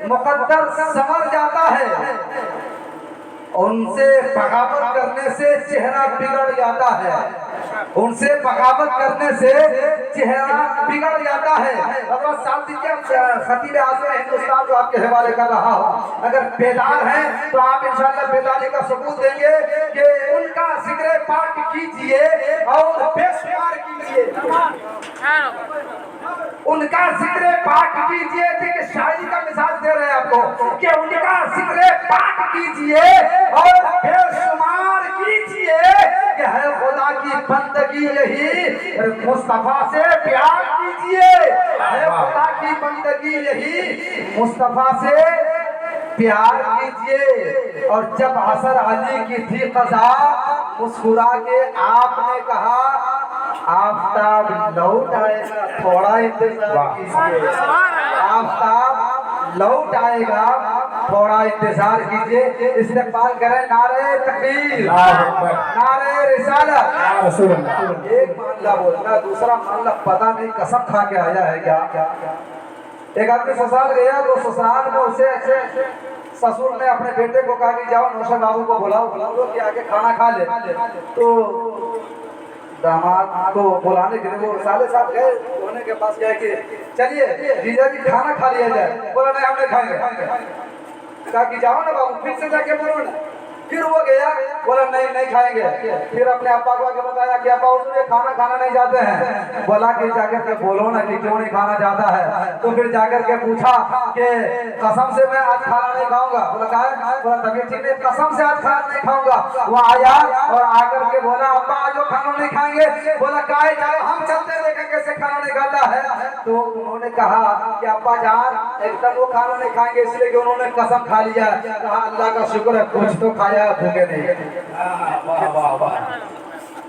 مقدر سنور جاتا ہے، ان سے بغاوت کرنے سے چہرہ بگڑ جاتا ہے، ان سے بغاوت کرنے سے چہرہ بگڑ جاتا ہے۔ حضرت سعدی کے خطیب اعظم ہندوستان کو آپ کے حوالے کر رہا ہوں، اگر بیدار ہیں تو آپ انشاءاللہ بیداری کا ثبوت دیں گے کہ ان کا ذکر پاک کیجئے اور بے شمار کیجئے، ان کا ذکر پاک کیجئے۔ کہ شاعری کا مثال دے رہے ہیں آپ کو کہ ان کا ذکر پاک کیجئے اور بے شمار کیجئے کہ ہے خدا کی بندگی یہی، مصطفیٰ سے پیار کیجئے، ہے خدا کی بندگی یہی، مصطفیٰ سے پیار کیجئے۔ اور جب عصر علی کی تھی قضا، مسکرا کے آپ نے کہا آفتاب لوٹ آئے گا، تھوڑا انتظار کیجئے، آفتاب لوٹ آئے گا، تھوڑا انتظار کیجئے۔ استقبال کریں نعرہ تکبیر، نعرہ رسالت۔ ایک معاملہ بولنا، دوسرا معاملہ پتہ نہیں قسم کھا کے آیا ہے کیا۔ ایک آدمی سسرال گیا تو سسرال میں اسے سسر نے اپنے بیٹے کو کہا کہ جاؤ نوشہ بابو کو بلاؤ کہ آگے کھانا کھا لے۔ تو داماد کو بلانے کے لیے وہ رسالے صاحب گئے، ہونے کے پاس گئے کہ چلیے جیجا جی کھانا کھا لیا جائے۔ بولا نہیں ہم نے کھائیں گے۔ کہا کہ جاؤ نا بابو، پھر سے جا کے بولو نا۔ پھر وہ گیا، بولا نہیں کھائیں گے۔ پھر اپنے ابا کو بتایا کہ ابا حضور یہ کھانا کھانا نہیں جاتے ہیں۔ بولا کہ جا کر کے بولو نا کہ کیوں نہیں کھانا جاتا ہے۔ تو پھر جا کر کے پوچھا کہ قسم سے میں آج کھانا نہیں کھاؤں گا۔ بولا طبیعت ٹھیک نہیں، قسم سے آج کھانا نہیں کھاؤں گا۔ وہ آیا اور آ کر کے بولا ابا آج وہ کھانا نہیں کھائیں گے۔ بولا کہے جاؤ ہم چلتے دیکھیں کیسے کھانا نہیں کھاتا ہے۔ تو انہوں نے کہا کہ ابا جان ایک دم وہ کھانا نہیں کھائیں گے اس لیے کہ انہوں نے قسم کھا لیا۔ کہا اللہ کا شکر ہے کچھ تو کھایا بھوکے نہیں،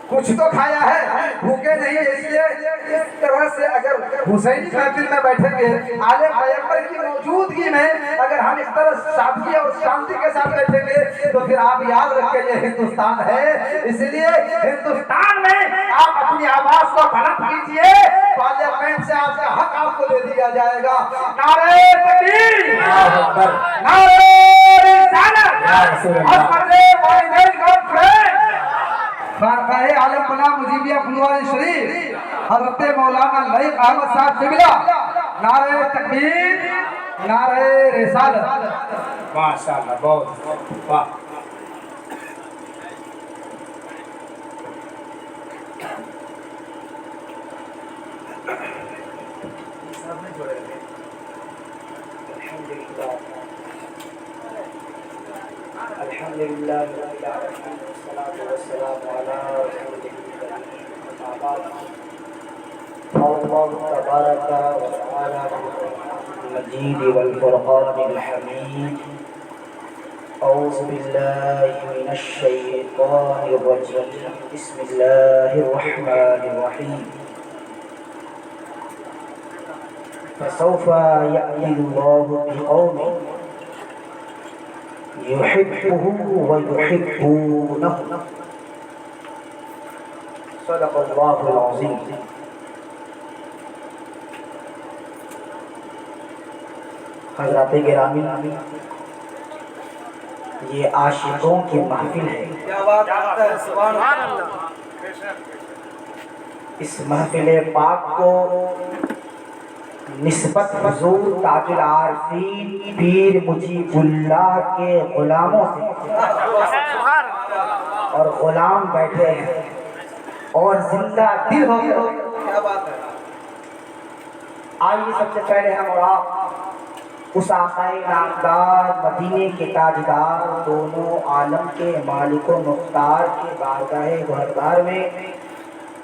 کچھ تو کھایا ہے بھوکے نہیں۔ اس لیے اس طرح سے اگر حسینی محفل میں بیٹھیں گے، عالم پیغمبر کی موجودگی میں اگر ہم اس طرح سادگی اور شانتی کے ساتھ بیٹھیں گے تو پھر آپ یاد رکھیں یہ ہندوستان ہے۔ اس لیے ہندوستان میں آپ اپنی آواز کو بلند کیجئے، پارلیمنٹ سے آپ کا حق آپ کو دے دیا جائے گا۔ نعرہ تکبیر، نعرہ رسالت، اکبر والدین کانفرنس، خانقاہ عالم پناہ مجیبیہ فلواری شریف، حضرت مولانا لائق احمد صاحب قبلہ، نعرہ تکبیر، نعرہ رسالت۔ ماشاءاللہ، بہت واہ۔ الحمدللہ رب العالمین والصلاة والسلام علی رسولہ الکریم، اما بعد، اللہ تبارک و تعالی المجید والفرقان الحمید، اعوذ باللہ من الشیطان الرجیم، بسم اللہ الرحمن الرحیم، فسوف یأتی اللہ بقوم يحبه ويحبونه، صدق اللہ العظیم۔ حضرات گرامی، یہ عاشقوں کی محفل ہے۔ کیا بات ہے، سبحان اللہ۔ اس محفل پاک کو نسبت حضور تاج العارفین پیر مجیب اللہ کے غلاموں سے، اور غلام بیٹھے ہیں اور زندہ دل ہو گئے۔ کیا بات ہے۔ آئیے سب سے پہلے ہم اور آپ اس آقائے نامدار مدینے کے تاجدار، دونوں عالم کے مالک و مختار کے بارگاہ گہربار میں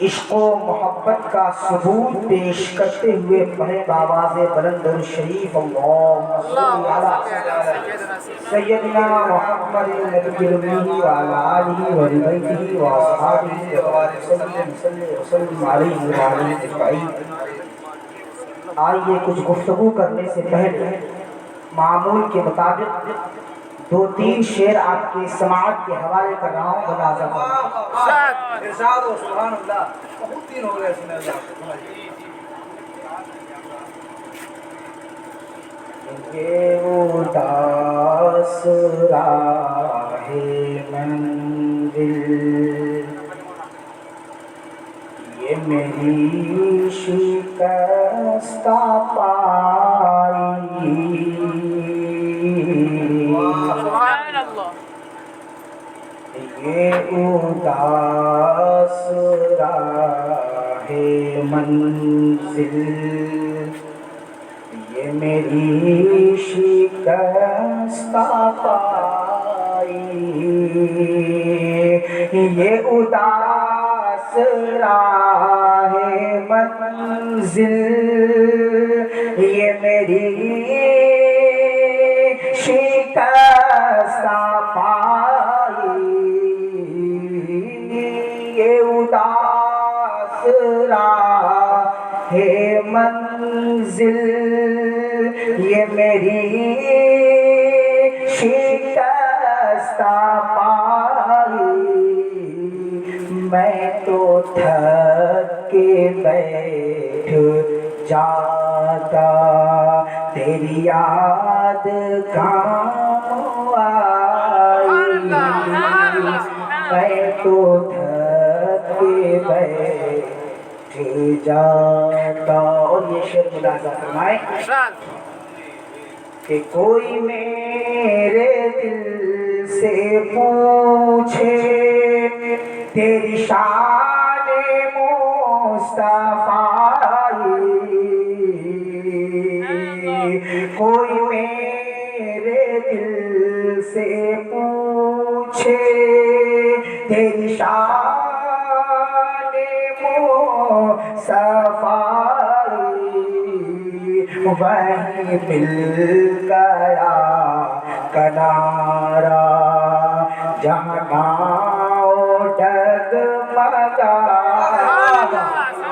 عشق و محبت کا ثبوت پیش کرتے ہوئے پڑھے بآواز بلند اور شریف اللہم صلی علی سیدنا محمد النبی الامی وعلی آلہ وبیتہ واصحابہ وسلم علیہ وآلہ اجمعین۔ آئیے کچھ گفتگو کرنے سے پہلے معمول کے مطابق دو تین شعر آپ کے سماعت کے حوالے کر رہا ہوں، ملاحظہ فرمائیں۔ ارشاد ہو، سبحان اللہ، بہت دن ہو گئے سنے اللہ کو۔ یہ اداس راہ منزل یہ میری شکستہ پائی یہ اداس راہ منزل یہ میری شکستہ پائی یہ اداس راہ منزل یہ میری شکستہ پائی یہ اداس راہ منزل یہ میری شکستہ پائی میں تو تھک کے بیٹھ جاتا تیری یاد کام آئی میں تو تھک کے بیٹھ جاتا اور یہ شعر ملاحظہ فرمائے کہ کوئی میرے دل سے پوچھے تیری شان مصطفی کوئی میرے دل سے پوچھے تیری شان مصطفی وہیں مل گیا کنارا جہاں ناؤ ڈگمگا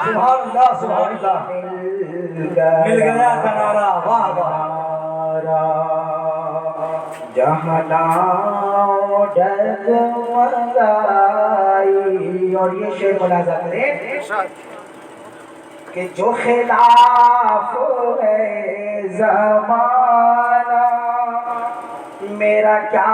سبحان اللہ سبحان اللہ مل گیا کنارا واہ کنارا جہاں ناؤ ڈگمگائی اور یہ شعر ملاحظہ کریں کہ جو خلاف ہے زمانہ میرا کیا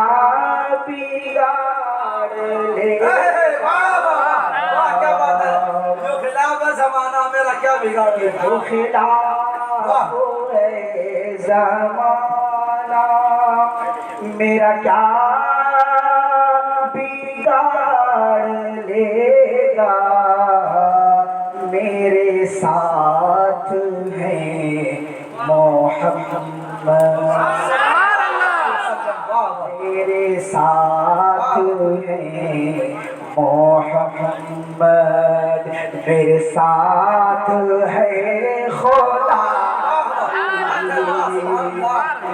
بگاڑ لے کیا بات ہے جو خلاف ہے زمانہ میرا کیا بگاڑ لے جو خلاف ہے زمانہ میرا کیا بگاڑ لے گا میرے ساتھ ہیں محمد میرے ساتھ ہیں محمد میرے ساتھ ہے خدا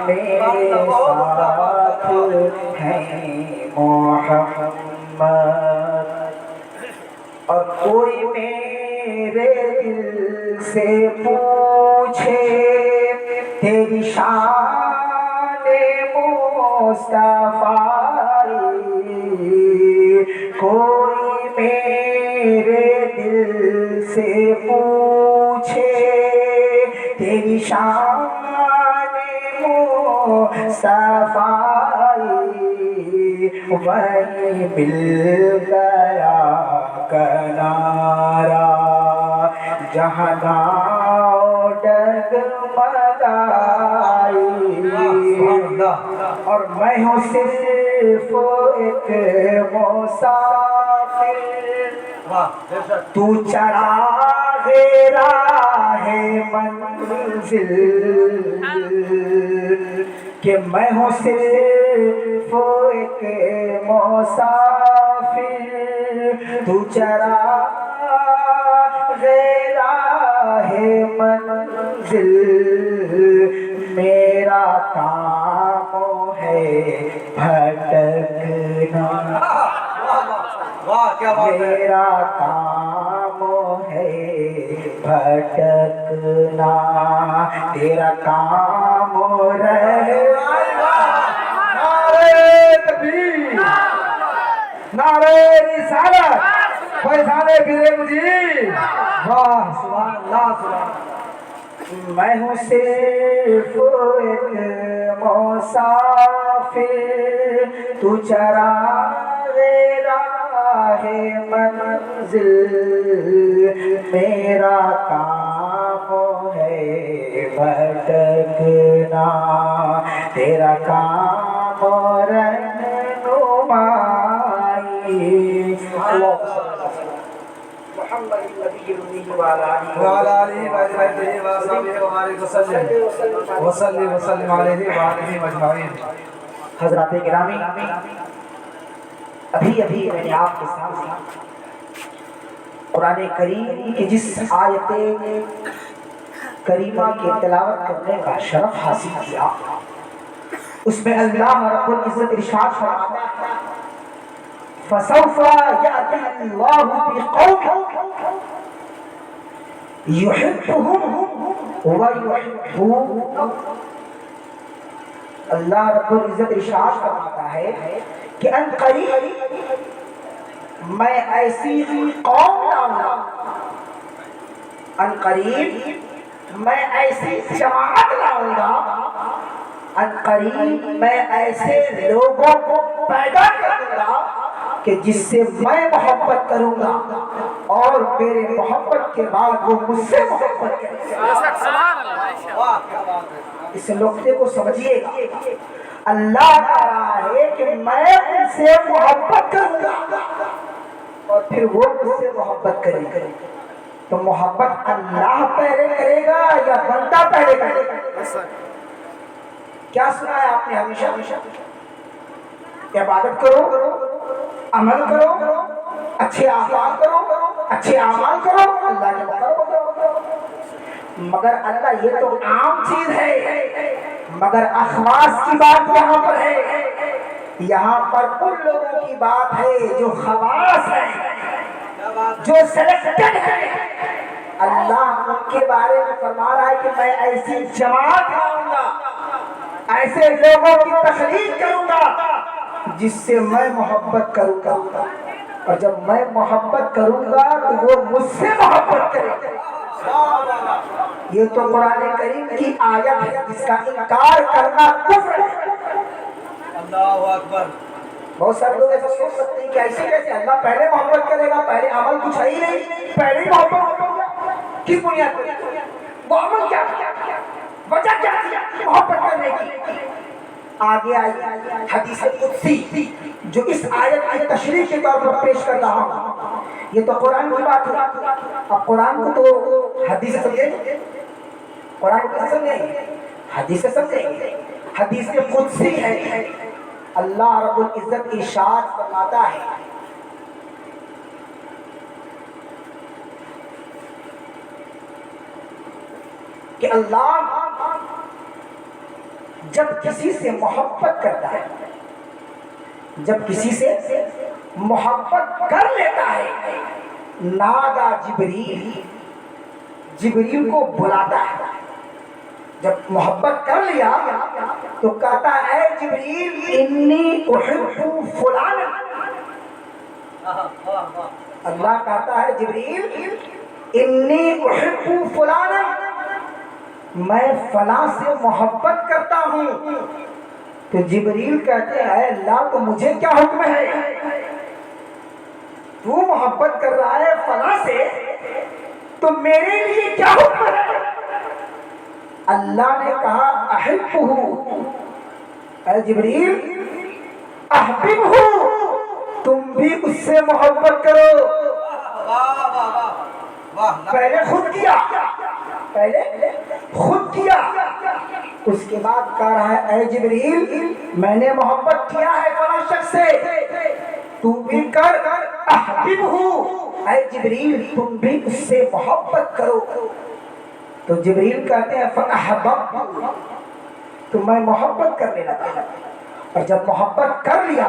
میرے ساتھ ہیں محمد اور کوئی میرے دل سے پوچھے تیری شان مصطفی کوئی میرے دل سے پوچھے تیری شان مصطفی وہیں مل گیا کنارا جہاں ناؤ ڈگمگائی اور میں ہوں صرف ایک مسافر تو چراغ راہ منزل کہ میں ہوں صرف ایک مسافر تو چراغ راہ منزل میرا کام ہے بھٹکنا واہ کیا بات ہے میرا کام ہے بھٹکنا تیرا کام رہے نعرے تکبیر نعرے رسالت فیضان گرے مجید واہ سبحان اللہ سبحان اللہ میں ہوں صرف ایک مسافر، تو چراغ راہ منزل، میرا کام ہے بھٹکنا، تیرا کام رہنمائی۔ محمد النبی الامی وعلی وعلى آله وصحبه وبارك وسلم وسلم عليه وآله أجمعين۔ حضرات گرامی، ابھی میں نے آپ کے سامنے قرآن کریم کی جس آیت کریمہ کی تلاوت کرنے کا شرف حاصل کیا، اس میں اللہ رب العزت ارشاد فرماتا ہے فَسَوْفَ يَأْتِي اللَّهُ بِقَوْمٍ يُحِبُّهُمْ وَيُحِبُّونَهُ۔ اللہ رب العزت ارشاد فرماتا ہے کہ ان قریب میں ایسی قوم لاؤں گا، ان قریب میں ایسی جماعت لاؤں گا، ان قریب میں ایسے لوگوں کو پیدا کروں گا کہ جس سے میں محبت کروں گا اور میرے محبت کے بعد وہ مجھ سے محبت کریں گے۔ اس نقطے کو سمجھیے گا، اللہ کہہ رہا ہے کہ میں ان سے محبت کروں گا اور پھر وہ مجھ سے محبت کریں گے۔ تو محبت اللہ پہلے کرے گا یا بندہ پہلے کرے گا؟ کیا سنا ہے آپ نے ہمیشہ؟ عبادت کرو، عمل کرو، اچھے اخلاق کرو، اچھے اعمال کرو، اللہ کے مقرب کرو۔ مگر اللہ یہ تو عام چیز ہے، مگر اخلاص کی بات یہاں پر ہے، یہاں پر ان لوگوں کی بات ہے جو خواص ہے، جو سلیکٹڈ ہے۔ اللہ ان کے بارے میں فرما رہا ہے کہ میں ایسی جماعت لاؤں گا، ایسے لوگوں کی تخلیق کروں گا جس سے میں محبت کروں گا، اور جب میں محبت کروں گا تو وہ مجھ سے محبت کرے گا۔ یہ تو قرآن کریم کی آیت ہے جس کا انکار کرنا کفر ہے۔ اللہ اکبر۔ بہت سارے لوگ ایسا سوچ سکتے ہیں کہ ایسے کیسے اللہ پہلے محبت کرے گا، پہلے عمل کچھ ہے ہی نہیں، پہلے ہی محبت ہوگا، کس بنیاد پر؟ وہ عمل کیا کیا، وجہ کیا تھی محبت کرنے کی؟ آگے آئی حدیث قدسی جو اس آیت کی تشریح کے طور پر پیش کر رہا ہوں۔ یہ تو قرآن کی بات ہے، اب قرآن کو تو حدیث سمجھیں گے، قرآن کو سمجھیں گے، حدیث سمجھیں گے۔ حدیث قدسی ہے، اللہ رب العزت ارشاد فرماتا ہے کہ اللہ جب کسی سے محبت کرتا ہے، جب کسی سے محبت کر لیتا ہے، نادا جبریل کو بلاتا ہے۔ جب محبت کر لیا تو کہتا ہے اے جبریل انی احب فلانا، اللہ کہتا ہے جبریل انی احب فلانا، میں فلاں سے محبت کرتا ہوں۔ تو جبریل کہتے ہیں اے اللہ تو مجھے کیا حکم ہے، تو محبت کر رہا ہے فلاں سے تو میرے لیے کیا حکم ہے؟ اللہ نے کہا احبہ، اے جبریل احببہ، تم بھی اس سے محبت کرو۔ پہلے خود کیا، اس کے بعد کہہ رہا ہے اے جبریل میں نے محبت کیا ہے فلاں شخص سے، تو بھی کر، احببہ، اے جبریل تم بھی اس سے محبت کرو۔ تو جبریل کہتے ہیں فاحببت، تو میں محبت کرنے لگا، اور جب محبت کر لیا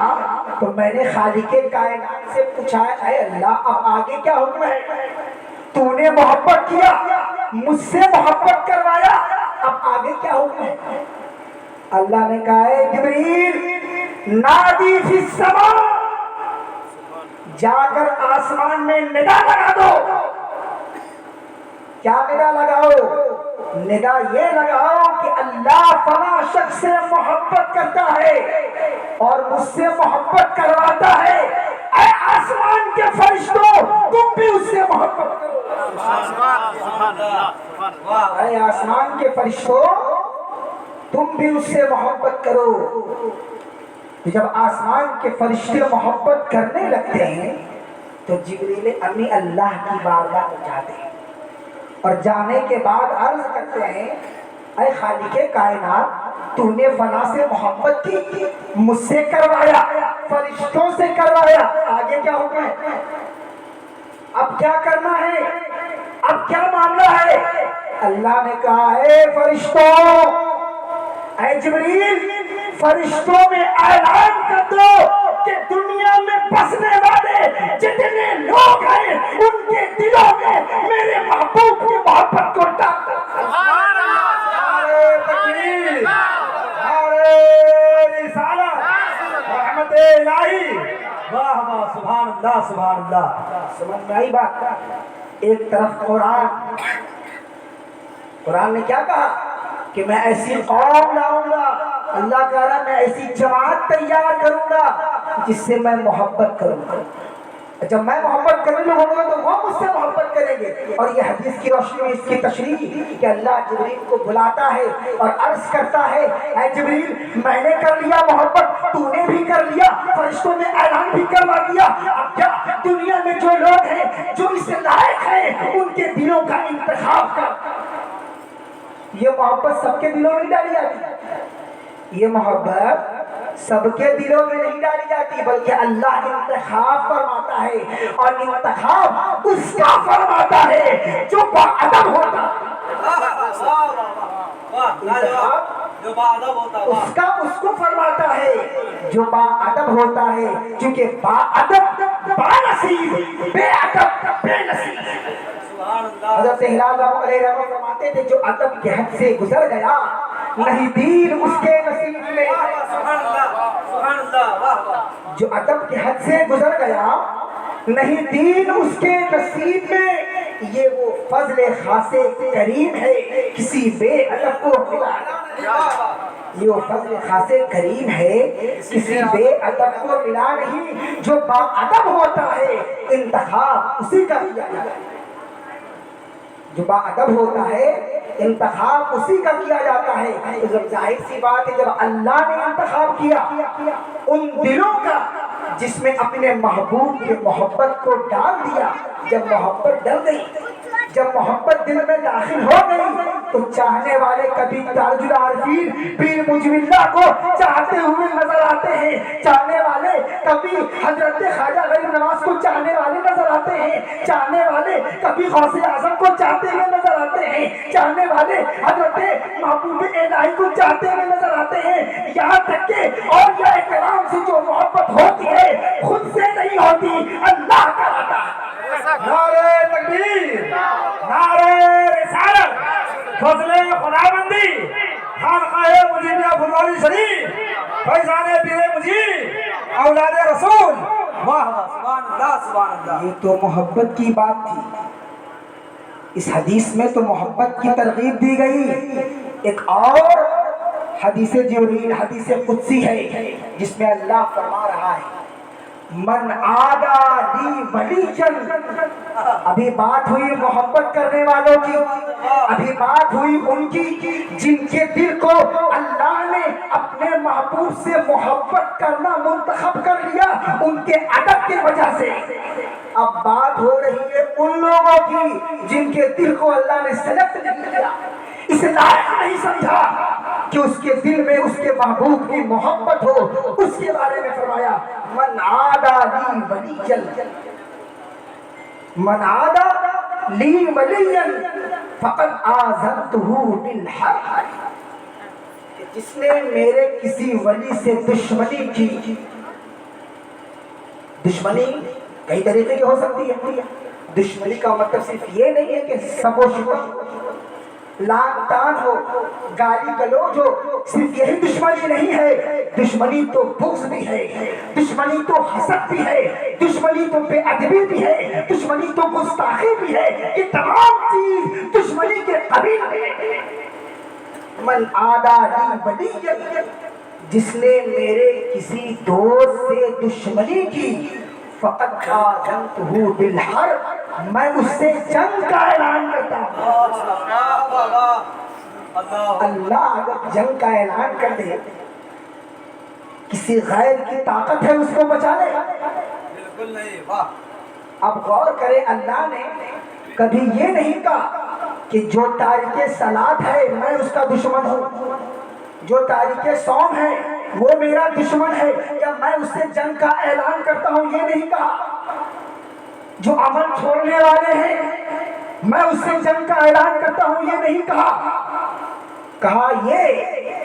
تو میں نے خالق کائنات سے پوچھا اے اللہ اب آگے کیا حکم ہے؟ تو نے محبت کیا، مجھ سے محبت کروایا، اب آگے کیا حکم ہے؟ اللہ نے کہا اے جبریل نادی فی السماء، جا کر آسمان میں ندا لگا دو۔ کیا ندا لگاؤ؟ ندا یہ لگاؤ کہ اللہ فلاں شخص سے محبت کرتا ہے اور مجھ سے محبت کرواتا ہے، اے آسمان کے فرشتوں تم بھی اس سے محبت کرو۔ اے آسمان کے فرشتوں تم بھی اس سے محبت کرو۔ جب آسمان کے فرشتے محبت کرنے لگتے ہیں تو جبریل امی اللہ کی بارگاہ میں جاتے ہیں اور جانے کے بعد عرض کرتے ہیں اے خالق کائنات تو نے فلاں سے محبت کی، مجھ سے کروایا، فرشتوں سے کروایا، آگے کیا ہوگا؟ اب کیا کرنا ہے؟ اب کیا معاملہ ہے؟ اللہ نے کہا اے فرشتوں، اے جبریل فرشتوں میں اعلان کر دو کہ دنیا میں بسنے والے جتنے لوگ ہیں ان کے دلوں میں میرے محبوب کی محبت کو ڈال دو۔ نعرہ تکبیر، نعرہ رسالت، رحمت الہی، واہ واہ، سبحان اللہ سبحان اللہ۔ سمجھ میں آئی بات؟ ایک طرف قرآن نے کیا کہا کہ میں ایسی قوم لاؤں گا، اللہ کہہ رہا میں ایسی جماعت تیار کروں گا جس سے میں محبت کروں گا، جب میں محبت کرنے لگوں گا تو وہ مجھ سے محبت کریں گے۔ اور یہ حدیث کی روشنی میں اس کی تشریح کہ اللہ جبریل کو بلاتا ہے اور عرض کرتا ہے اے جبریل میں نے کر لیا محبت، تو نے بھی کر لیا، فرشتوں نے اعلان بھی کروا دیا، اب کیا دنیا میں جو لوگ ہیں جو اس لائق ہیں ان کے دلوں کا انتخاب کر۔ یہ محبت سب کے دلوں میں ڈالی جاتی، یہ محبت سب کے دلوں میں نہیں ڈالی جاتی، بلکہ اللہ انتخاب فرماتا ہے اور انتخاب اس کا فرماتا ہے جو باادب ہوتا ہے۔ اس کو فرماتا ہے جو باادب ہوتا ہے، کیونکہ باادب بانصیب، بے ادب بے نصیب۔ حضرت ہلال علیہ السلام فرماتے تھے جو ادب کے حد سے گزر گیا نہیں دین اس کے نصیب میں، جو ادب کے حد سے گزر گیا نہیں دین اس کے نصیب میں، یہ وہ فضل خاص کریم ہے کسی بے ادب کو ملا، یہ وہ فضل خاص کریم ہے کسی بے ادب کو ملا نہیں۔ جو با ادب ہوتا ہے انتخاب اسی کا کیا جاتا ہے، جو با ادب ہوتا ہے انتخاب اسی کا کیا جاتا ہے۔ تو جب ظاہر سی بات ہے جب اللہ نے انتخاب کیا ان دلوں کا جس میں اپنے محبوب کی محبت کو ڈال دیا، جب محبت ڈل گئی، جب محبت دل میں داخل ہو گئی تو چاہنے والے کبھی تاج العارفین پیر مجیب اللہ کو چاہتے ہوئے نظر آتے ہیں، چاہنے والے کبھی حضرت خواجہ غریب نواز کو چاہنے والے نظر آتے ہیں، چاہنے والے کبھی غوث اعظم کو چاہتے ہوئے نظر آتے ہیں، چاہنے والے حضرت محبوب الہی کو چاہتے ہوئے نظر آتے ہیں، یہاں تک کہ اولیاء کرام سے جو محبت ہوتی ہے خود سے نہیں ہوتی، اللہ کراتا ہے۔ نعرہ تکبیر، نعرہ رسالت، فضل خداوندی، خانقاہ مجیبیہ پھلواری شریف، فیضان پیر مجیب، اولاد رسول، واہ واہ، سبحان اللہ سبحان اللہ۔ یہ تو محبت کی بات تھی، اس حدیث میں تو محبت کی ترغیب دی گئی۔ ایک اور حدیث جبریل، حدیث قدسی ہے جس میں اللہ فرما رہا ہے من عادی لی ولیًا، ابھی بات ہوئی محبت کرنے والوں کی، ابھی بات ہوئی ان کی جن کے دل کو اللہ نے اپنے محبوب سے محبت کرنا منتخب کر لیا ان کے ادب کی وجہ سے۔ اب بات ہو رہی ہے ان لوگوں کی جن کے دل کو اللہ نے سلیکٹ نہیں کیا، اس لائق نہیں سمجھا کہ اس کے دل میں اس کے محبوب کی محبت ہو، اس کے بارے میں فرمایا من عادی لی ولیًا، من عادی لی ولیًا فقد آذنتہ بالحرب، جس نے میرے کسی ولی سے دشمنی کی، دشمنی کئی طریقے کی ہو سکتی ہے، دشمنی کا مطلب صرف یہ نہیں ہے کہ سب و شکم، لان تان ہو، گالی گلوچ ہو، صرف یہی دشمنی نہیں ہے، دشمنی تو بغض بھی ہے، دشمنی تو حسد بھی ہے، دشمنی تو بے ادبی بھی ہے، دشمنی تو گستاخی بھی ہے، یہ تمام چیز دشمنی کے قبیل ہے۔ من عادی لی ولیًا، جس نے میرے کسی دوست سے دشمنی کی، فقط آذنتہ بالحرب، میں اس سے جنگ کا اعلان کرتا ہوں۔ اللہ اگر جنگ کا اعلان کر دے، کسی غیر کی طاقت ہے اس کو بچا لے گا؟ بالکل نہیں۔ واہ، اب غور کرے، اللہ نے کبھی یہ نہیں کہا کہ جو تارک صلاۃ ہے میں اس کا دشمن ہوں، جو تارک صوم ہے وہ میرا دشمن ہے یا میں اس سے جنگ کا اعلان کرتا ہوں، یہ نہیں کہا۔ جو عمل چھوڑنے والے ہیں میں اس سے جنگ کا اعلان کرتا ہوں، یہ نہیں کہا۔ کہا یہ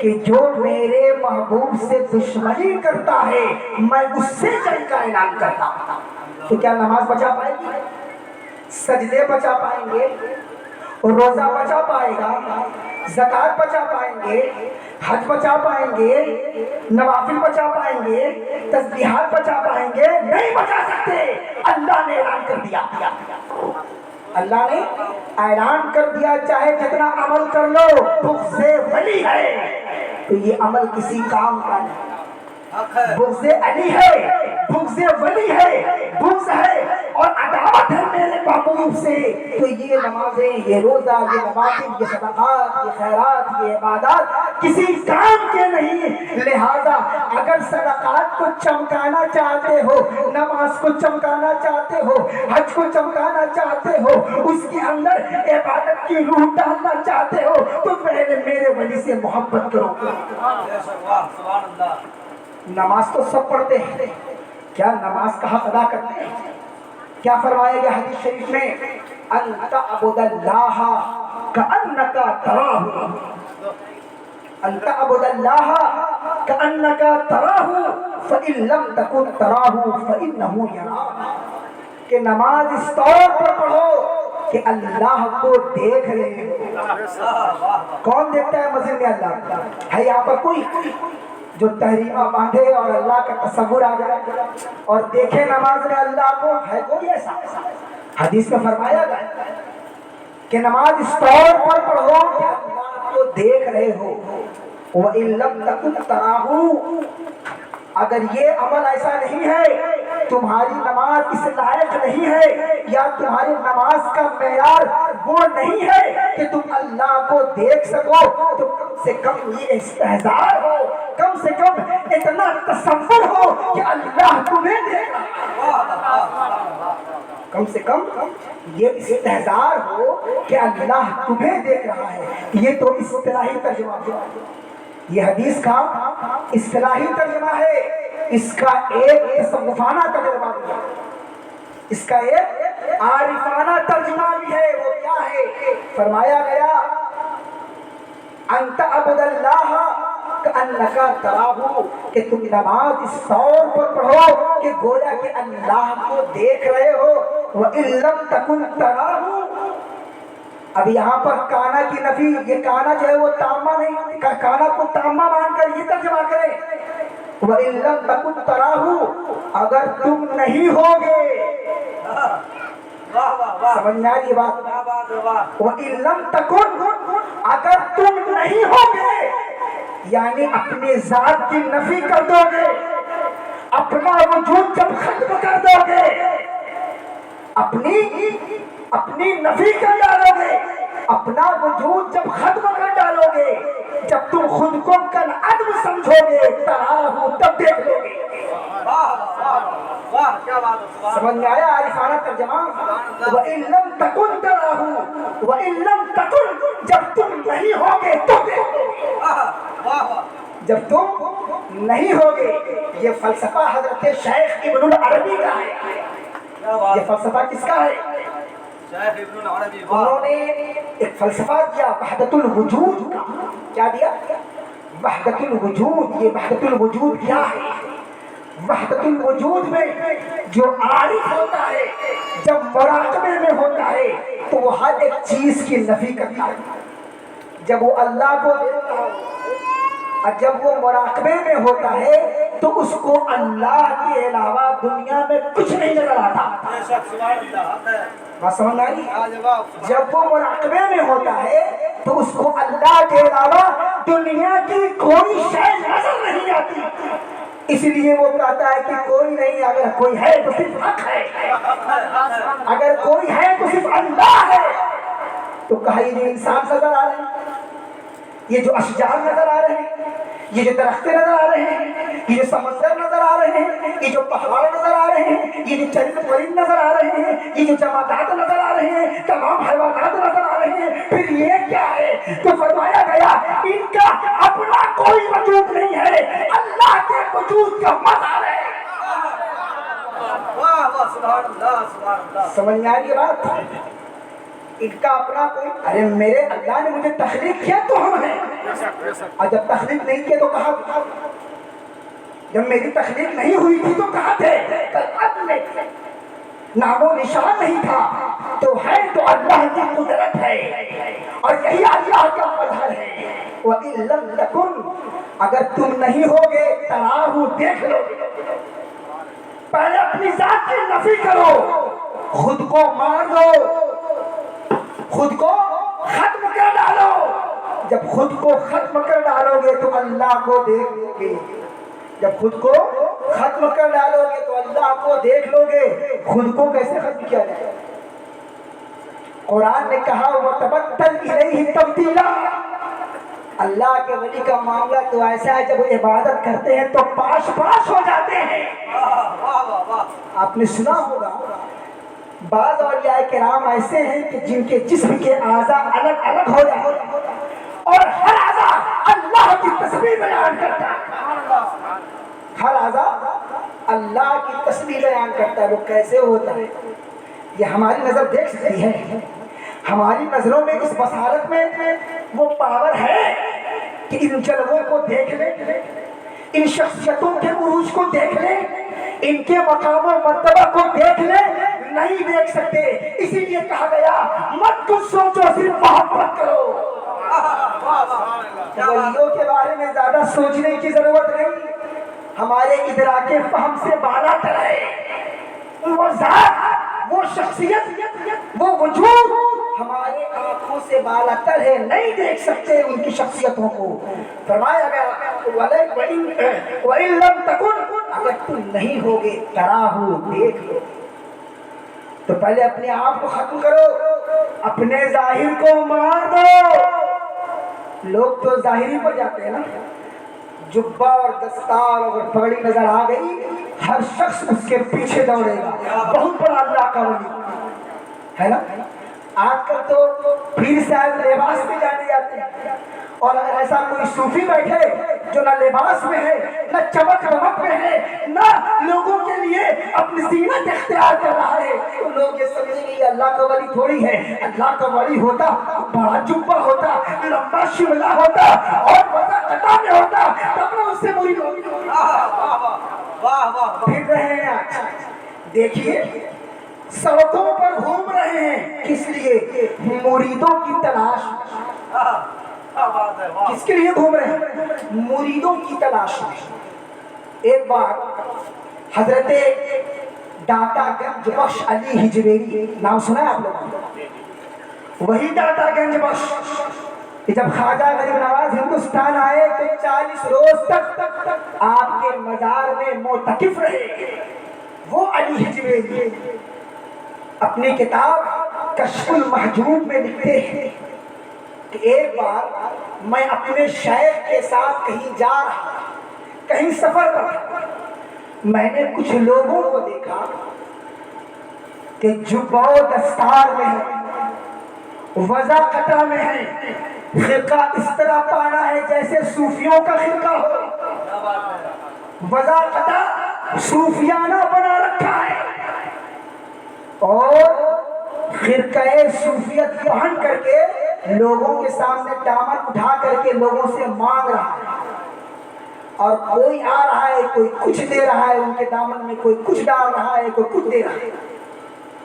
کہ جو میرے محبوب سے دشمنی کرتا ہے میں اس سے جنگ کا اعلان کرتا ہوں۔ تو کیا نماز بچا پائے گی؟ سجدے بچا پائیں گے؟ روزہ بچا پائے گا؟ زکوٰۃ بچا پائیں گے؟ حج بچا پائیں گے؟ نوافل بچا پائیں گے؟ تسبیحات بچا پائیں گے؟ نہیں بچا سکتے۔ اللہ نے اعلان کر دیا، اللہ نے اعلان کر دیا چاہے جتنا عمل کر لو، بغض ولی ہے تو یہ عمل کسی کام کا نہیں۔ بغض علی ہے، بغض ولی ہے، بغض ہے اور عداوت ہے میرے محبوب سے، تو یہ نمازیں، یہ روزہ، یہ نوافل، یہ صدقات، یہ خیرات، یہ عبادات کسی کام کے نہیں۔ لہذا اگر صدقات کو چمکانا چاہتے ہو، نماز کو چمکانا چاہتے ہو، حج کو چمکانا چاہتے ہو، اس کے اندر عبادت کی روح ڈالنا چاہتے ہو تو پہلے میرے ولی سے محبت کرو۔ سبحان اللہ۔ نماز تو سب پڑھتے ہیں، کیا نماز کا حق ادا کرتے ہیں؟ کیا فرمایا گیا حدیث شریف میں؟ ان تعبد اللہ کأنک تراہ، ان تعبد اللہ کأنک تراہ فإن لم تکن تراہ فإنہ یراک، کہ نماز اس طور پر پڑھو کہ اللہ کو دیکھ رہے ہو۔ کون دیکھتا ہے مسجد میں؟ اللہ ہے۔ یہاں پر کوئی جو تحریمہ باندھے اور اللہ کا تصور آ جائے اور دیکھے نماز میں اللہ کو؟ ہے کوئی ایسا؟ حدیث میں فرمایا گیا کہ نماز اس طور پر پڑھو کہ اللہ کو دیکھ رہے ہو۔ وَإِن لَمْ تَكُنْ تَرَاهُ، اگر یہ عمل ایسا نہیں ہے، تمہاری نماز اس لائق نہیں ہے یا تمہاری نماز کا معیار وہ نہیں ہے کہ تم اللہ کو دیکھ سکو، تو کم سے کم یہ استحضار ہو، کم سے کم اتنا تصور ہو کہ اللہ تمہیں دیکھ رہا ہے، کم سے کم یہ استحضار ہو کہ اللہ تمہیں دیکھ رہا ہے۔ یہ تو اصطلاحی ترجمہ ہے، یہ حدیث کا اصطلاحی ترجمہ ہے، اس کا ایک تصوفانہ ترجمہ بھی ہے، اس کا ایک عارفانہ ترجمہ بھی ہے۔ وہ کیا ہے؟ فرمایا گیا ان تعبد اللہ کأنک تراہ، کہ تم نماز اس طور پر پڑھو کہ گویا کہ اللہ کو دیکھ رہے ہو۔ وَإِن لَمْ تَكُنْ تَرَاهُ، اب یہاں پر کانا کی نفی، یہ کانا جو ہے وہ تامہ نہیں، کانا کو تامہ مان کر یہ ترجمہ کریں وَإِن لَمْ تَكُنْ تَرَاهُ، اگر تم نہیں ہوگے۔ سمجھ میں آ رہی بات؟ وَإِن لَمْ تَكُنْ، اگر تم نہیں ہوگے، یعنی اپنی ذات کی نفی کر دو گے، اپنا وجود جب ختم کر دو گے، اپنی نفی کر ڈالو گے، اپنا وجود جب ختم کر ڈالو گے، جب تم خود کو کل عدم سمجھو گے، تراہ تب دیکھ لو گے۔ سمجھ میں آیا عارفانہ ترجمہ؟ وَإِن لَمْ تَكُنْ تَرَاهُ، وَإِن لَمْ تَكُنْ، جب تم نہیں ہوگے تو دیکھ لو گے، جب تم نہیں ہوگے۔ یہ فلسفہ حضرت شیخ ابن العربی کا ہے۔ یہ فلسفہ کس کا ہے؟ شیخ ابن العربی۔ انہوں نے ایک فلسفہ دیا وحدت الوجود کا۔ کیا دیا؟ وحدت الوجود۔ یہ وحدت الوجود کیا ہے؟ وحدت الوجود میں جو عارف ہوتا ہے جب مراقبے میں ہوتا ہے تو وہ ہر ایک چیز کی نفی کرتا ہے، جب وہ اللہ کو دیکھتا ہو اور جب وہ مراقبے میں ہوتا ہے تو اس کو اللہ کے علاوہ دنیا میں کچھ نہیں نظر آتا. بات سمجھ آئی؟ جب وہ مراقبے میں ہوتا ہے تو اس کو اللہ کے علاوہ دنیا کی کوئی شے نظر نہیں آتی. اس لیے وہ کہتا ہے کہ کوئی نہیں، اگر کوئی ہے تو صرف حق ہے، اگر کوئی ہے تو صرف اللہ ہے. تو کہا یہ جو انسان نظر آ رہے ہیں، یہ جو اشجار نظر آ رہے ہیں، یہ جو درخت نظر آ رہے ہیں، یہ جو سمندر نظر آ رہے ہیں، یہ جو پہاڑ نظر آ رہے ہیں، یہ جو چرند پرند نظر آ رہے ہیں، یہ جو جمادات نظر آ رہے ہیں، تمام حیوانات نظر آ رہے ہیں، پھر یہ کیا ہے؟ تو فرمایا گیا ان کا اپنا کوئی وجود نہیں ہے، اللہ کے وجود کا مظہر ہے. سمجھ میں آ رہی ہے بات؟ ان کا اپنا کوئی، ارے میرے اللہ نے مجھے تخلیق کیا تو ہم ہیں، اور جب تخلیق نہیں کیا تو کہاں تھا؟ جب میری تخلیق نہیں ہوئی تھی تو کہاں تھے؟ نام و نشان نہیں تھا. تو ہے تو اللہ کی قدرت ہے، اور یہی اللہ کا مظہر ہے. وَإِن لَمْ تَكُنْ، اگر تم نہیں ہوگے تراہو دیکھ لو. پہلے اپنی ذات کی نفی کرو، خود کو مار دو، خود کو ختم کر ڈالو. جب خود کو ختم کر ڈالو گے تو اللہ کو دیکھ لو گے. جب خود کو ختم کر ڈالو گے تو اللہ کو دیکھ لو گے. خود کو کیسے ختم کیا جائے؟ قرآن نے کہا وَتَبَتَّلْ إِلَيْهِ تَبْتِيلًا. اللہ کے ولی کا معاملہ تو ایسا ہے جب وہ عبادت کرتے ہیں تو پاش پاش ہو جاتے ہیں. آپ نے سنا ہوگا بعض اولیاء کرام ایسے ہیں کہ جن کے جسم کے اعضاء الگ الگ ہو جاتے ہیں اور ہر اعضاء اللہ کی تسبیح بیان کرتا ہے. ہر اعضاء اللہ کی تسبیح بیان کرتا ہے. وہ کیسے ہوتا ہے؟ یہ ہماری نظر دیکھ سکتی ہے. ہماری نظروں میں اس بصارت میں وہ پاور ہے کہ ان جلووں کو دیکھ لیں، ان شخصیتوں کے عروج کو دیکھ لیں، ان کے مقام و مرتبہ کو دیکھ لیں. نہیں دیکھ سکتے، اسی لیے کہا گیا مت کچھ سوچو، صرف محبت کرو. ولیوں کے بارے میں زیادہ سوچنے کی ضرورت نہیں، ہمارے ادراک فہم سے بالا تر ہے. وہ ذات، وہ شخصیت، وہ وجود ہمارے آنکھوں سے بالا تر ہے، نہیں دیکھ سکتے ان کی شخصیتوں کو. فرمایا گیا وَإِن لَمْ تَكُنْ، اگر تم نہیں ہوگے تراہو دیکھ لو. تو پہلے اپنے آپ کو ختم کرو، اپنے ظاہر کو مار دو. لوگ تو ظاہری پر جاتے ہیں نا، جبہ اور دستار اور پگڑی نظر آ گئی ہر شخص اس کے پیچھے دوڑے گا. بہت بڑا اللہ کا ولی ہے نا. آج کل تو پیر صاحب لباس میں جانے جاتے ہیں، اور اگر ایسا کوئی صوفی بیٹھے جو نہ لباس میں ہے، نہ چمک دمک میں ہے، نہ لوگوں کے لیے اپنی زینت اختیار کر رہا ہے، تو لوگ یہ سمجھیں گے یہ اللہ کا ولی تھوڑی ہے. اللہ کا ولی ہوتا بڑا جبہ ہوتا، لمبا شملہ ہوتا اور وضع قطع میں ہوتا، تب نہ اس سے مرید ہوگی. پھر رہے ہیں آج دیکھیے سڑکوں پر گھوم رہے ہیں، کس لیے؟ مریدوں کی تلاش. کس کے لیے گھوم رہے ہیں؟ مریدوں کی تلاش میں. ایک بار حضرت داتا گنج بخش علی ہجویری، نام سنا ہے آپ لوگوں؟ وہی داتا گنج بخش کہ جب خواجہ غریب نواز ہندوستان آئے تو 40 روز تک آپ کے مزار میں معتکف رہے. وہ علی ہجویری اپنی کتاب کشف المحجوب میں لکھتے ہیں کہ ایک بار میں اپنے شیخ کے ساتھ کہیں جا رہا، کہیں سفر پر، میں نے کچھ لوگوں کو دیکھا کہ جبہ و دستار میں ہے، وضع قطع میں ہے، خرقہ اس طرح پانا ہے جیسے صوفیوں کا خرقہ ہو، وضع قطع صوفیانہ بنا رکھا ہے، اور خرقہ صوفیت پہن کر کے لوگوں کے سامنے دامن اٹھا کر کے لوگوں سے مانگ رہا ہے. اور کوئی آ رہا ہے، کوئی کچھ دے رہا ہے ان کے دامن میں، کوئی کچھ ڈال رہا ہے، کوئی کچھ دے رہا ہے،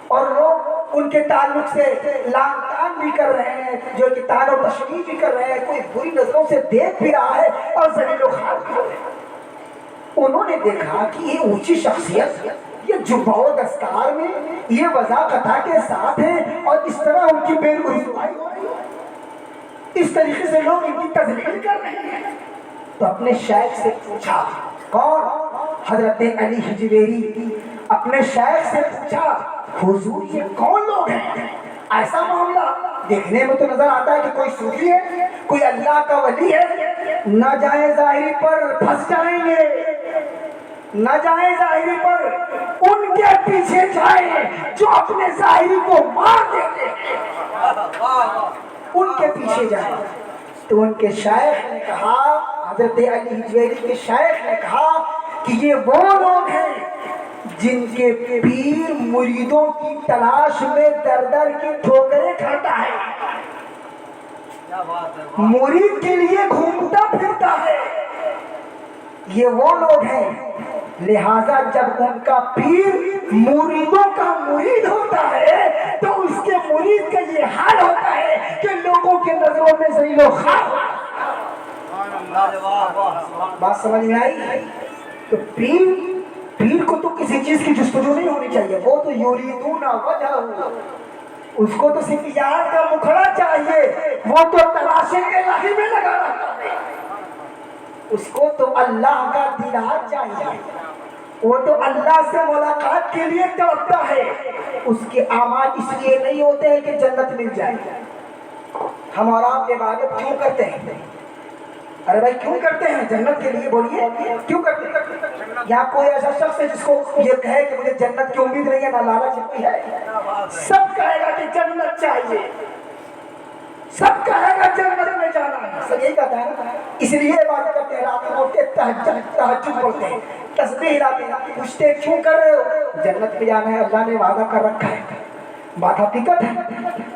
اور لوگ ان کے تعلق سے لان تان اعلان بھی کر رہے ہیں، جو کہ تعین و تشریح بھی کر رہے ہیں، کوئی بری نظروں سے دیکھ بھی رہا ہے اور ذلیل و خوار بھی ہو رہے ہیں۔ انہوں نے دیکھا کہ یہ اونچی شخصیت یہ جبہ و دستار میں یہ وضاقتہ کے ساتھ ہے اور اس طرح ان کی بے رسوائی ہو رہی ہے، اس طریقے سے لوگ ان کی تذلیل کر رہے ہیں۔ تو اپنے شیخ سے پوچھا، کون؟ حضرت علی حجویری اپنے شیخ سے پوچھا، حضور یہ کون لوگ ہیں؟ ایسا معاملہ دیکھنے میں تو نظر آتا ہے کہ کوئی صوفی ہے، کوئی اللہ کا ولی ہے، نہ جائیں ظاہری پر پھنس جائیں گے، نہ جائیں ظاہری پر ان کے پیچھے جائیں جو اپنے ظاہری کو مار دیتے ہیں، ان کے پیچھے جائیں۔ تو ان کے شیخ نے کہا، حضرت علی حجویری کے شیخ نے کہا کہ یہ وہ لوگ ہیں جن کے پیر مریدوں کی تلاش میں در در کی ٹھوکریں کھاتا ہے، مرید کے لیے گھومتا پھرتا ہے، یہ وہ لوگ ہیں۔ لہذا جب ان کا پیر مریدوں کا مرید ہوتا ہے تو اس کے مرید کا یہ حال ہوتا ہے کہ لوگوں کے نظروں میں ذلیل و خوار ہوتا ہے۔ بات سمجھ میں آئی؟ تو پیر کو تو کسی چیز کی جستجو نہیں ہونی چاہیے، وہ تو یریدون وجہہ، اس کو تو صرف یار کا مکھڑا چاہیے، وہ تو تلاشے کے راہی میں لگا رہتا ہے، اس کو تو اللہ کا دیدار چاہیے، وہ تو اللہ سے ملاقات کے لیے تڑپتا ہے۔ اس کے اعمال اس لیے نہیں ہوتے ہیں کہ جنت مل جائے۔ ہم اور آپ عبادت کیوں کرتے ہیں؟ ارے بھائی کیوں کرتے ہیں؟ جنت کے لیے بولیے، کیوں کرتے ہیں؟ یا کوئی ایسا شخص ہے جس کو یہ کہے کہ مجھے جنت کی امید نہیں ہے، نہ لالچ اتنی ہے؟ سب کہے گا کہ جنت چاہیے، سب کہے گا جنت میں جانا ہے، سب یہی کہتا ہے نا۔ اس لیے عبادت کرتے ہیں، رات میں اٹھتے تہجد پڑھتے ہیں، تسبیح لاتے ہیں، پوچھتے کیوں کر رہے ہو؟ جنت میں جانا ہے، اللہ نے وعدہ کر رکھا ہے، بات حقیقت ہے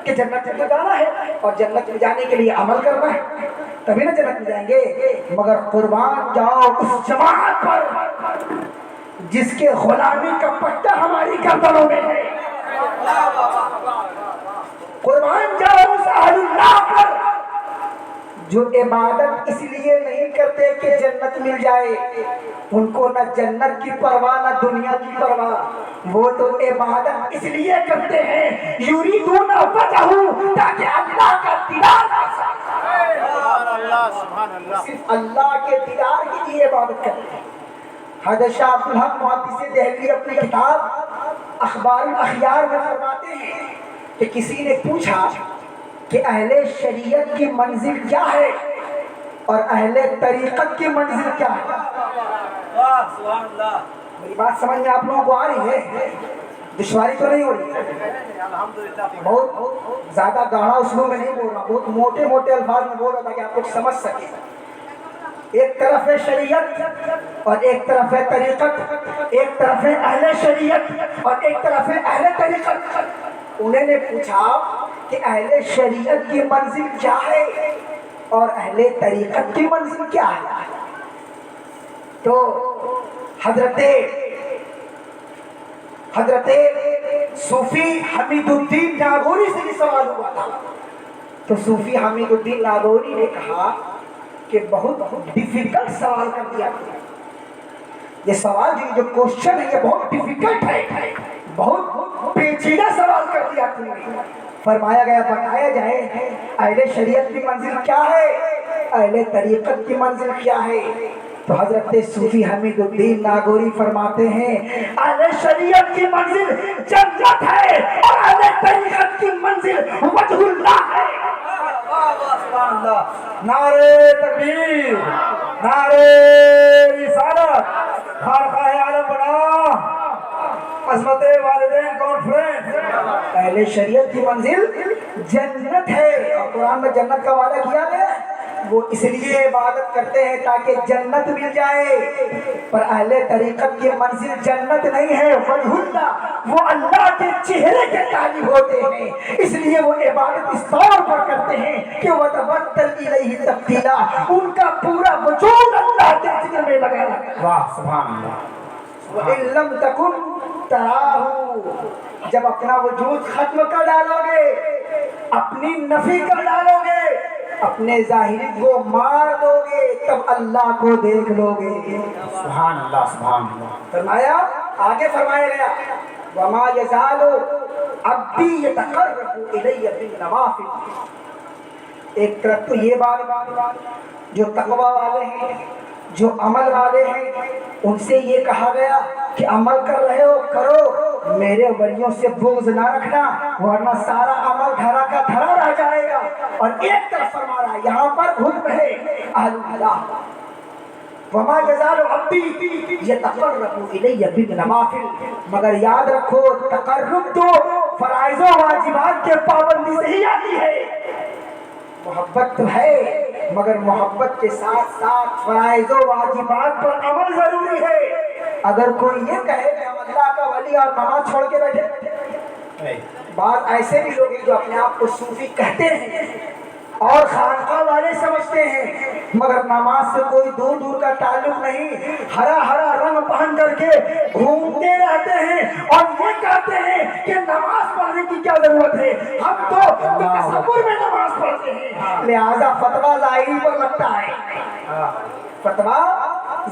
کہ جنت میں جانا ہے اور جنت میں جانے کے لیے عمل کرنا ہے، تبھی نہ جنت میں جائیں گے۔ مگر قربان جاؤ اس جماعت پر جس کے غلامی کا پٹا ہماری گردنوں میں ہے، قربان جاؤ اس اہل اللہ پر جو عبادت اس لیے نہیں کرتے کہ جنت مل جائے، ان کو نہ جنت کی پرواہ نہ دنیا کی پرواہ، وہ تو عبادت اس لیے کرتے ہیں یریدون وجہہ، تاکہ اللہ کا دیدار حاصل ہو، صرف اللہ کے دیدار کے لیے عبادت کرتے ہیں۔ حضرت شاہ عبدالحق محدث دہلوی اپنی کتاب اخبار الاخیار میں فرماتے ہیں کہ کسی نے پوچھا کہ اہل شریعت کی منزل کیا ہے اور اہل طریقت کی منزل کیا ہے؟ میری بات سمجھ میں آپ لوگوں کو آ رہی ہے؟ دشواری تو نہیں ہو رہی؟ بہت زیادہ گاڑھا اسلوب میں نہیں بول رہا، بہت موٹے موٹے الفاظ میں بول رہا تھا کہ آپ لوگ سمجھ سکیں۔ ایک طرف ہے شریعت اور ایک طرف ہے طریقت، ایک طرف ہے اہل شریعت اور ایک طرف ہے اہل طریقت۔ انہوں نے پوچھا کہ اہل شریعت کی منزل کیا ہے اور اہل طریقت کی منزل کیا ہے؟ تو حضرت صوفی حمید الدین ناگوری سے بھی سوال ہوا تھا، تو صوفی حمید الدین ناگوری نے کہا کہ بہت ڈیفیکلٹ سوال کر دیا، یہ سوال جو کوشچن ہے یہ بہت ڈیفیکلٹ ہے، بہت پیچیدہ سوال کر دیا تم نے۔ فرمایا گیا بتایا جائے اہل شریعت کی منزل کیا ہے، اہل طریقت کی منزل کیا ہے؟ تو حضرت صوفی حمید الدین ناگوری فرماتے ہیں اہل شریعت کی منزل جنت ہے اور اہل طریقت کی منزل وجہ اللہ ہے۔ نعرے تکبیر، نعرے رسالت، خانقاہ عالم بنا، عظمت والدین کانفرنس۔ اہل شریعت کی منزل جنت ہے اور قرآن میں جنت کا وعدہ کیا گیا، وہ اس لیے عبادت کرتے ہیں تاکہ جنت مل جائے، پر اہل طریقت کی منزل جنت نہیں ہے، وجہ اللہ، وہ اللہ کے چہرے کے طالب ہوتے ہیں، اس لیے وہ عبادت اس طور پر کرتے ہیں کہ وَتَبَتَّلْ إِلَيْهِ تَبْتِيلًا، ان کا پورا وجود اللہ کے ذکر میں لگا رہتا ہے۔ واہ سبحان اللہ۔ وَإِن لَمْ تَكُنْ تراہو، جب اپنا وجود ختم کر ڈالو گے، اپنی نفی کر ڈالو گے، اپنے ظاہری کو مار دو گے، تب اللہ کو دیکھ لو گے۔ سبحان اللہ سبحان اللہ۔ فرمایا، آگے فرمایا گیا وما یزال عبدی یتقرب الی بالنوافل۔ ایک طرف تو یہ بات جو تقوی والے ہیں، جو عمل والے ہیں، ان سے یہ کہا گیا کہ عمل کر رہے ہو کرو، میرے ولیوں سے بغض نہ رکھنا ورنہ سارا عمل دھرا کا دھرا رہ جائے گا۔ اور ایک طرف فرما رہا ہے یہاں پر حکم ہے اہل اللہ، وما یزال عبدی یتقرب الی بالنوافل، مگر یاد رکھو تقرب تو فرائض و واجبات کے پابندی سے ہی آتی ہے۔ محبت تو ہے مگر محبت کے ساتھ ساتھ فرائض و واجبات پر عمل ضروری ہے۔ اگر کوئی یہ کہے کہ ہم اللہ کا ولی اور نماز چھوڑ کے بیٹھے، بعض ایسے بھی لوگ ہیں جو اپنے آپ کو صوفی کہتے ہیں اور خانقاہ والے سمجھتے ہیں، مگر نماز سے کوئی دور دور کا تعلق نہیں، ہرا ہرا رنگ پہن کر کے گھومتے رہتے ہیں اور یہ کہتے ہیں کہ نماز پڑھنے کی کیا ضرورت ہے، ہم تو تصور میں نماز پڑھتے ہیں۔ لہذا فتویٰ ظاہری پر لگتا ہے، فتویٰ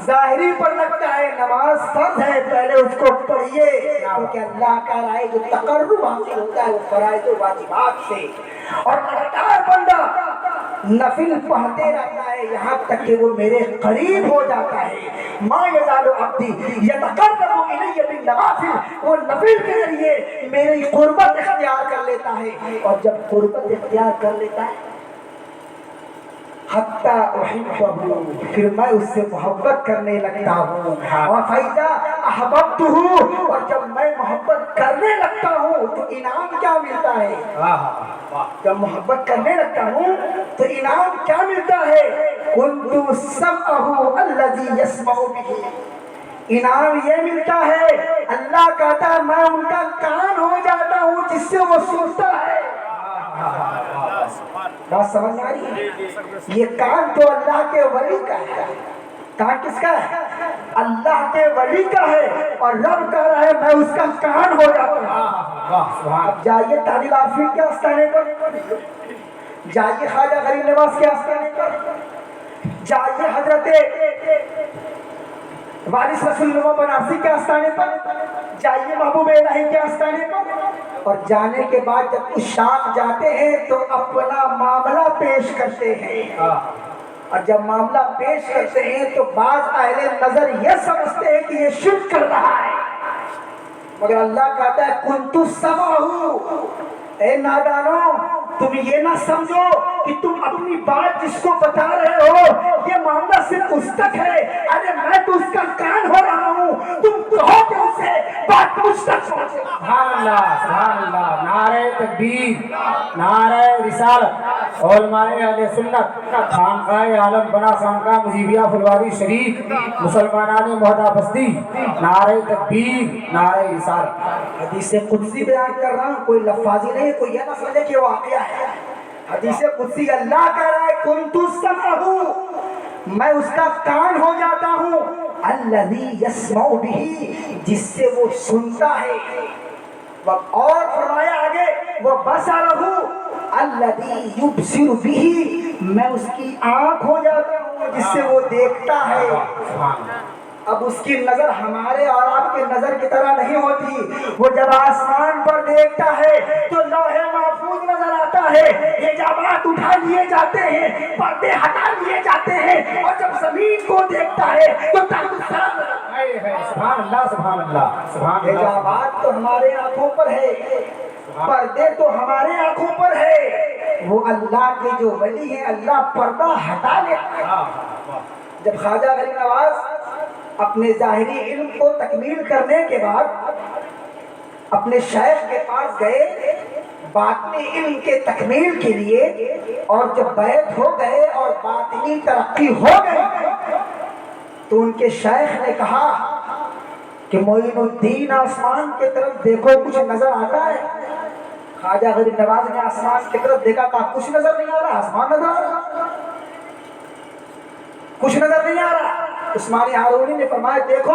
ظاہری پر لگتا ہے، نماز فرض ہے، پہلے اس کو پڑھیے، کیونکہ اللہ کا رائے جو تقرب حاصل ہوتا ہے وہ فرائض و واجبات سے، اور لگاتار بندہ نفل پڑھتے رہتا ہے یہاں تک کہ وہ میرے قریب ہو جاتا ہے۔ ما یزال عبدی یتقرب الی بالنوافل، وہ نفل کے ذریعے میری قربت اختیار کر لیتا ہے، اور جب قربت اختیار کر لیتا ہے حتی احبہ، پھر میں اس سے محبت کرنے لگتا ہوں، اور فیضا احببتہ، اور جب میں محبت کرنے لگتا ہوں تو انعام کیا ملتا ہے؟ جب محبت کرنے لگتا ہوں تو انعام کیا ملتا ہے؟ کنت سمعہ الذی یسمع بہ، انعام یہ ملتا ہے، اللہ کہتا ہے میں ان کا کان ہو جاتا ہوں جس سے وہ سنتا ہے۔ بات سمجھ آ رہی ہے؟ یہ کان تو اللہ کے ولی کا ہے، کان کس کا ہے؟ اللہ کے ولی کا ہے، اور رب کہہ رہا ہے میں اس کا کان ہو جاتا ہوں۔ اب جائیے تاج العارفین کے آستانے پر، جائیے خواجہ غریب نواز کے آستانے پر، جائیے حضرت وارث رسول اللہ بنارسی کے آستانے پر، جائیے محبوب الہی کے آستانے پر، اور جانے کے بعد جب اس شام جاتے ہیں تو اپنا معاملہ پیش کرتے ہیں، اور جب معاملہ پیش کرتے ہیں تو بعض اہل نظر یہ سمجھتے ہیں کہ یہ شرک کر رہا ہے، مگر اللہ کہتا ہے کنت سمعہ، اے نادانوں تم یہ نہ سمجھو کہ تم اپنی بات جس کو بتا رہے ہو یہ معاملہ صرف اس تک ہے، ارے میں تو اس کا کان ہو رہا ہوں، تم کہو کہ اس سے بات مجھ تک پہنچے۔ سبحان اللہ سبحان اللہ، نعرہ تکبیر، نعرہ رسالت، علماء اہل سنت، خانقاہ عالم بنا خانقاہ مجیبیہ پھلواری شریف، مسلمانان محدہ بستی، نعرہ تکبیر، نعرہ رسالت۔ حدیث قدسی بیان کر رہا ہوں، کوئی لفاظی نہیں، کوئی یہ نہ سمجھے کہ واقعہ ہے، حدیث قدسی اللہ کہہ رہا ہے کنت سمعہ، میں اس کا کان ہو جاتا ہوں، الذی یسمع بہ، جس سے وہ سنتا ہے، اور فرمایا آگے وبصرہ الذی یبصر بہ، میں اس کی آنکھ ہو جاتا ہوں جس سے وہ دیکھتا ہے۔ اب اس کی نظر ہمارے اور آپ کی نظر کی طرح نہیں ہوتی، وہ جب آسمان پر دیکھتا ہے تو لوح محفوظ نظر آتا ہے، حجابات اٹھا لیے جاتے ہیں، پردے ہٹا لیے جاتے ہیں، اور جب زمین کو دیکھتا ہے تو تحت الثرى نظر آتا ہے۔ سبحان اللہ سبحان اللہ سبحان اللہ۔ حجابات تو ہمارے آنکھوں پر ہے، پردے تو ہمارے آنکھوں پر ہے، وہ اللہ کے جو ولی ہیں اللہ پردہ ہٹا لیتا ہے۔ جب خواجہ غریب نواز اپنے ظاہری علم کو تکمیل کرنے کے بعد اپنے شیخ کے پاس گئے باطنی علم کے تکمیل کے لیے، اور جب بیعت ہو گئے اور باطنی ترقی ہو گئی تو ان کے شیخ نے کہا کہ معین الدین آسمان کی طرف دیکھو کچھ نظر آتا ہے؟ خواجہ غریب نواز نے آسمان کی طرف دیکھا، کہا کچھ نظر نہیں آ رہا، آسمان نظر آ رہا، کچھ نظر نہیں آ رہا۔ عثمان ہارونی نے فرمایا دیکھو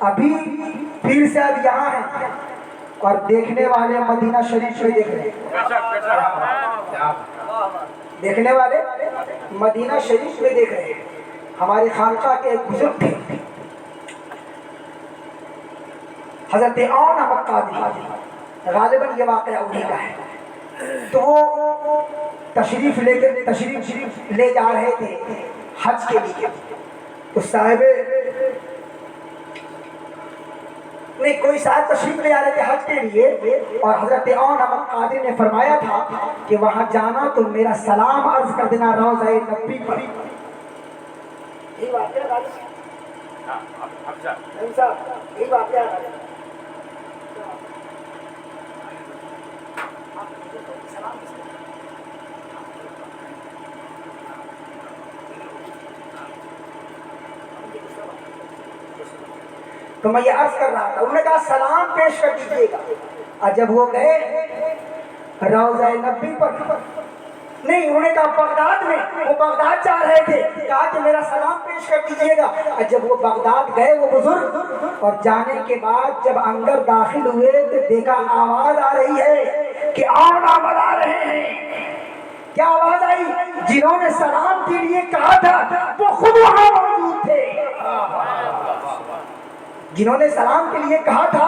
ابھی پھر سے اب یہاں ہیں اور دیکھنے والے مدینہ شریف میں دیکھ رہے ہیں، دیکھنے والے مدینہ شریف میں دیکھ رہے ہیں۔ ہمارے خانقاہ کے ایک بزرگ تھے حضرت عون احمد قادری، غالباً یہ واقعہ انہی کا ہے۔ تو وہ تشریف لے جا رہے تھے حج کے لیے، تو صاحب نہیں کوئی صاحب تشریف لے جا رہے تھے حج کے لیے، اور حضرت عون احمد قادری نے فرمایا تھا کہ وہاں جانا تو میرا سلام عرض کر دینا روضہ نبی پر۔ یہی واقعہ یہی واقعہ تو میں یہ عرض کر رہا تھا، انہوں نے کہا سلام پیش کر دیجیے گا، اور جب وہ گئے روضہ نبی پر، نہیں انہوں نے کہا بغداد میں، وہ بغداد جا رہے تھے، کہا کہ میرا سلام پیش کر دیجیے گا، اور جب وہ بغداد گئے وہ بزرگ، اور جانے کے بعد جب اندر داخل ہوئے تو دیکھا آواز آ رہی ہے کہ عون احمد آ رہے ہیں۔ کیا آواز آئی؟ جنہوں نے سلام کے لیے کہا تھا وہ خود وہاں موجود تھے، جنہوں نے سلام کے لیے کہا تھا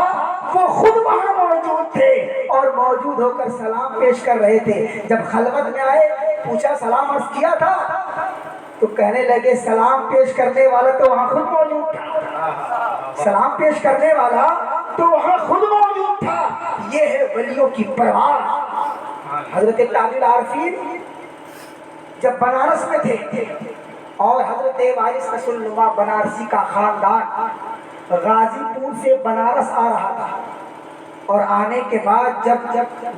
وہ خود وہاں موجود تھے اور موجود ہو کر سلام پیش کر رہے تھے۔ جب خلوت میں آئے پوچھا سلام عرض کیا تھا، تو کہنے لگے سلام پیش کرنے والا تو وہاں خود موجود تھا، سلام پیش کرنے والا تو وہاں خود موجود تھا۔ یہ ہے ولیوں کی پرواز۔ حضرت تاج العارفین جب بنارس میں تھے اور حضرت وارث رسول اللہ بنارسی کا خاندان غازی پور سے بنارس آ رہا تھا، اور آنے کے بعد جب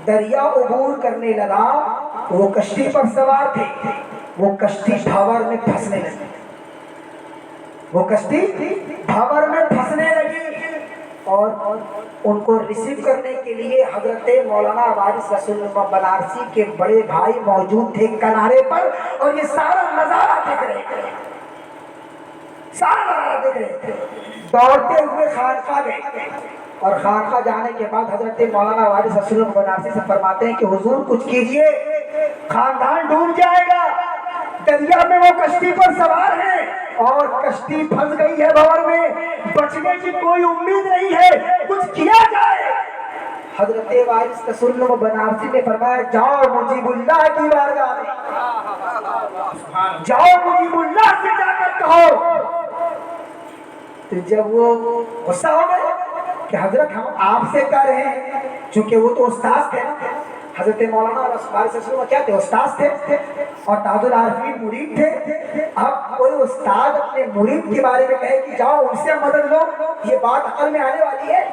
دریا عبور کرنے لگا وہ کشتی پر سوار تھے، وہ کشتی بھاور میں پھنسنے لگی، وہ کشتی بھاور میں پھنسنے لگی، اور ان کو ریسیو کرنے کے لیے حضرت مولانا وارث رسول اللہ بنارسی کے بڑے بھائی موجود تھے کنارے پر، اور یہ سارا نظارہ دیکھ رہے تھے، سارا نظارہ دیکھ رہے تھے۔ دوڑتے ہوئے خانقاہ گئے، اور خانقاہ جانے کے بعد حضرت مولانا وارث رسول اللہ بنارسی سے فرماتے ہیں کہ حضور کچھ کیجئے، خاندان ڈوب جائے گا، دریا میں وہ کشتی پر سوار ہیں اور کشتی پھنس گئی ہے بھور میں، بچنے کی کوئی امید نہیں ہے، کچھ کیا جائے۔ حضرت وارث رسول اللہ بنارسی نے فرمایا جاؤ مجیب اللہ کی بارگاہ میں، جاؤ مجیب اللہ سے جا کر کہو۔ تو جب وہ غصہ ہو گئے کہ حضرت ہم آپ سے کہہ رہے ہیں، چونکہ وہ تو استاذ تھے نا، حضرت مولانا وارث رسول اللہ کیا تھے؟ استاذ تھے، اور تاج العارفین مرید تھے۔ اب کوئی استاد اپنے مرید کے بارے میں کہے کہ جاؤ ان سے مدد لو، یہ بات عقل میں آنے والی ہے؟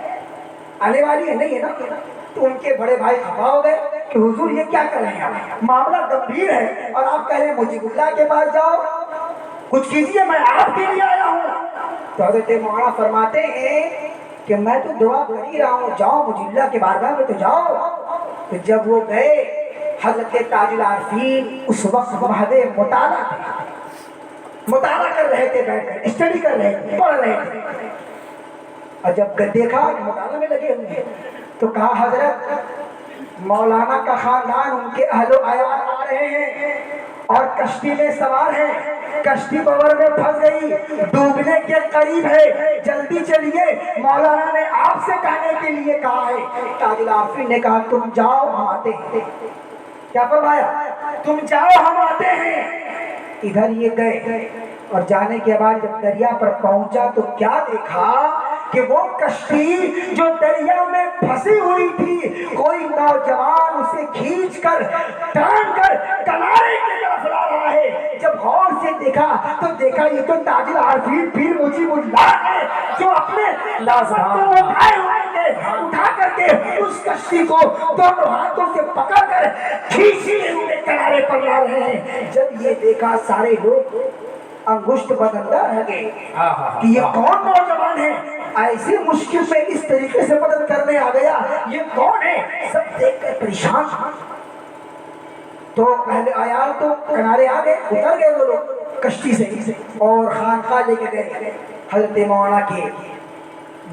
آنے والی ہے نہیں ہے نا۔ تو ان کے بڑے بھائی خفا ہو گئے کہ حضور یہ کیا کر رہے ہیں، معاملہ گمبھیر ہے اور آپ کہہ رہے ہیں مجیب اللہ کے پاس جاؤ، کچھ کیجیے، میں آپ کے لیے آیا ہوں۔ تو حضرت مولانا فرماتے ہیں کہ میں تو دعا کر ہی رہا ہوں، جاؤ مجیب اللہ کے بارگاہ میں تو جاؤ۔ تو جب وہ گئے حضرت تاج العارفین اس وقت محض مطالعہ تھے، مطالعہ کر رہے تھے، بیٹھ کر اسٹڈی کر رہے تھے، پڑھ رہے تھے، اور جب دیکھا کہ مطالعہ میں لگے ہوئے ہیں تو کہا حضرت مولانا کا خاندان ان کے اہل و عیال آ رہے ہیں اور کشتی میں سوار ہیں، کشتی بور میں پھنس گئی، ڈوبنے کے قریب ہے، جلدی چلیے، مولانا نے آپ سے کہنے کے لیے کہا ہے۔ تاج العارفین نے کہا تم جاؤ ہم آتے ہیں۔ کیا فرمایا؟ تم جاؤ ہم آتے ہیں۔ ادھر یہ گئے، اور جانے کے بعد جب دریا پر پہنچا تو کیا دیکھا کہ وہ کشتی جو دریا میں پھنسی ہوئی تھی، کوئی نوجوان اسے کھینچ کر ٹان کر کنارے کی طرف لا رہا ہے۔ جب غور سے دیکھا تو دیکھا یہ تو تاج العارفین پیر مجیب اللہ ہے، جو اپنے لازم کو اٹھائے ہوئے تھے، اٹھا کر کے اس کشتی کو دونوں ہاتھوں سے پکڑ کر کھینچتے ہوئے کنارے پر لا رہے ہیں۔ جب یہ دیکھا سارے لوگ انگشت بدندہ رہ گئے کہ یہ کون نوجوان ہے، ایسی مشکل میں اس طریقے سے مدد کرنے آ گیا، یہ کون ہے؟ سب دیکھ کر پریشان۔ تو اہل عیال تو کنارے آ گئے، اتر گئے وہ لوگ کشتی سے، اور خانقاہ لے کے گئے حضرت مولانا کے